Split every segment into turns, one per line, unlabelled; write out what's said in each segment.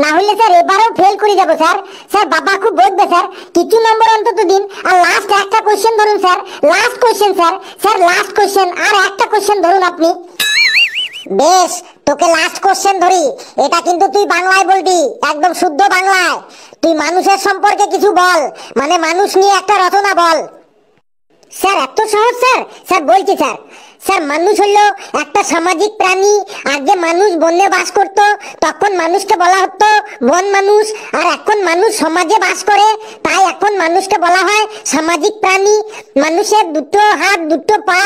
না হলে স্যার এবারও ফেল করে যাব স্যার। স্যার বাবা খুব বকবে স্যার, কিছু নম্বর অন্তত দিন। আর লাস্ট একটা কোশ্চেন ধরুন sir, last question sir. Sir last question, আর একটা কোশ্চেন ধরুন আপনি। বেশ, তোকে লাস্ট কোশ্চেন ধরি। এটা কিন্তু তুই বাংলায় বলবি, একদম শুদ্ধ বাংলায়। তুই মানুষের সম্পর্কে কিছু বল, মানে মানুষ নিয়ে একটা রচনা বল। স্যার এত সহজ স্যার? স্যার বলছি স্যার। স্যার মানুষ হলো একটা সামাজিক প্রাণী। আগে মানুষ বনে বাস করত, তখন মানুষকে বলা হতো বন মানুষ। আর এখন মানুষ সমাজে বাস করে, তাই এখন মানুষকে বলা হয় সামাজিক প্রাণী। মানুষের দুটো হাত, দুটো পা,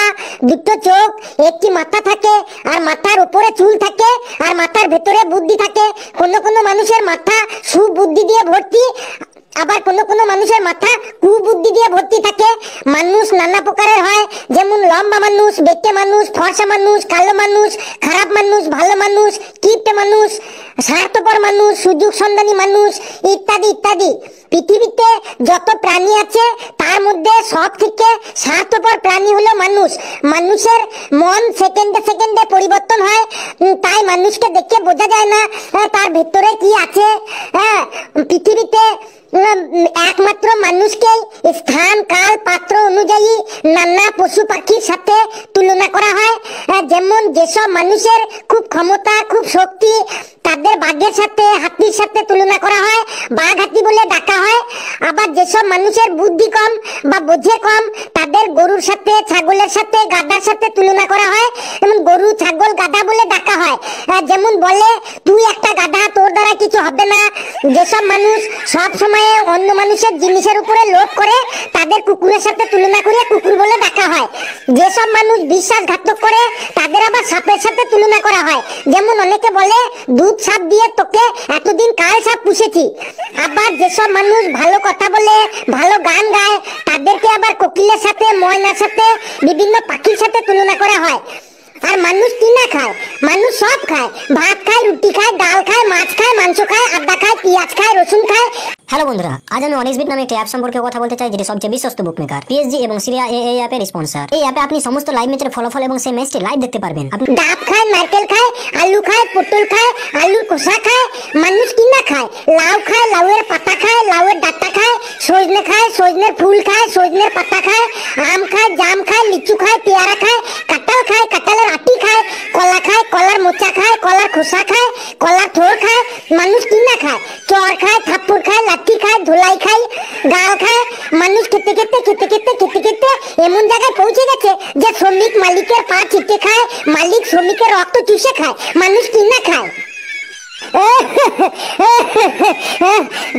দুটো চোখ, একটি মাথা থাকে, আর মাথার উপরে চুল থাকে, আর মাথার ভেতরে বুদ্ধি থাকে। কোনো কোনো মানুষের মাথা সুবুদ্ধি দিয়ে ভর্তি, আবার কোনো কোনো মানুষের মাথা কুবুদ্ধি দিয়ে ভর্তি থাকে। মানুষ নানা প্রকারের হয়, যেমন লম্বা মানুষ, বেটে মানুষ, ফর্সা মানুষ, কালো মানুষ, খারাপ মানুষ, ভালো মানুষ, কিপটে মানুষ, স্বার্থপর মানুষ, সুযোগ সন্ধানী মানুষ, ইত্যাদি ইত্যাদি। পৃথিবীতে যত প্রাণী আছে তার মধ্যে সব থেকে স্বার্থপর প্রাণী হলো মানুষ। মানুষের মন সেকেন্ডে সেকেন্ডে পরিবর্তন হয়, তাই মানুষকে দেখে বোঝা যায় না তার ভেতরে কি আছে। হ্যাঁ, পৃথিবীতে একমাত্র মানুষকে স্থান, কাল, পাত্র অনুযায়ী নানা পশু পাখির সাথে তুলনা করা হয়। যেমন যেসব মানুষের খুব ক্ষমতা, খুব শক্তি, তাদের বাঘের সাথে, হাতির সাথে তুলনা করা হয়, বাঘ হাতি বলে ডাকা হয়। আবার যেসব মানুষের বুদ্ধি কম বা বোঝে কম, তাদের গরুর সাথে, ছাগলের সাথে, গাধার সাথে তুলনা করা হয়। যেমন গরু, ছাগল, গাধা বলে ডাকা হয়। যেমন বলে তুই একটা গাধা, তোর দ্বারা কিছু হবে না। যেসব মানুষ সব সময় অন্য মানুষের জিনিসের উপরে লোভ করে, তাদের কুকুরের সাথে তুলনা করে কুকুর বলে ডাকা হয়। যেসব মানুষ বিশ্বাসঘাতক করে, তাদের আবার সাপের সাথে তুলনা করা হয়। যেমন অনেকে বলে দুধ সাপ দিয়ে তোকে এতদিন কাল সাপ পুষেছি। আবার যেসব মানুষ ভালো কথা বলে, ভালো গান গায়, তাদেরকে আবার কোকিলের সাথে, ময়নার সাথে, বিভিন্ন পাখির সাথে তুলনা করা হয়। আর মানুষ কি না খায়? মানুষ সব খায়, ভাত খায়, রুটি খায়, ডাল খায়, মাছ খায়, মাংস খায়, আদা খায়, পেঁয়াজ খায়, রসুন খায়।
হ্যালো বন্ধুরা, আজ আমি অনেক্সবিট নামে একটি অ্যাপ সম্পর্কে কথা বলতে চাই, যেটি সবচেয়ে বিশ্বস্ত বুকমেকার। পিএসজি এবং সিরিয়া এই অ্যাপের স্পন্সর। এই অ্যাপে আপনি সমস্ত লাইভ ম্যাচের ফলাফল এবং সেই ম্যাচটি লাইভ দেখতে পারবেন। আপনি
ডাব খায়, নারকেল খায়, আলু খায়, পটল খায়, আলুর খোসা খায়। মানুষ কি না খায়? লাউ খায়, লাউয়ের পাতা খায়, লাউয়ের ডাঁটা খায়, সজনে খায়, সজনের ফুল খায়, সজনের পাতা খায়, আম খায়, জাম খায়, লিচু খায়, পেয়ারা খায়, কাঁঠাল খায়, কাঁঠালের আটি খায়, কলা খায়, কলার মোচা খায়, কলার খোসা খায়, কলার থোর খায়। মানুষ কি না খায়? চর খায়, থাপ্পড় খায়, লাঠি খায়, ধোলাই খায়, গাল খায়। মানুষ খেতে খেতে খেতে খেতে খেতে খেতে এমন জায়গায় পৌঁছে গেছে যে শ্রমিক মালিকের পা চিটে খায়, মালিক শ্রমিকের রক্ত চুষে খায়। মানুষ কি না খায়?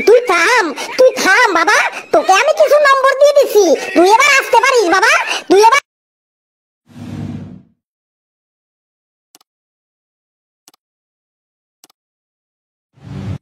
তুই থাম,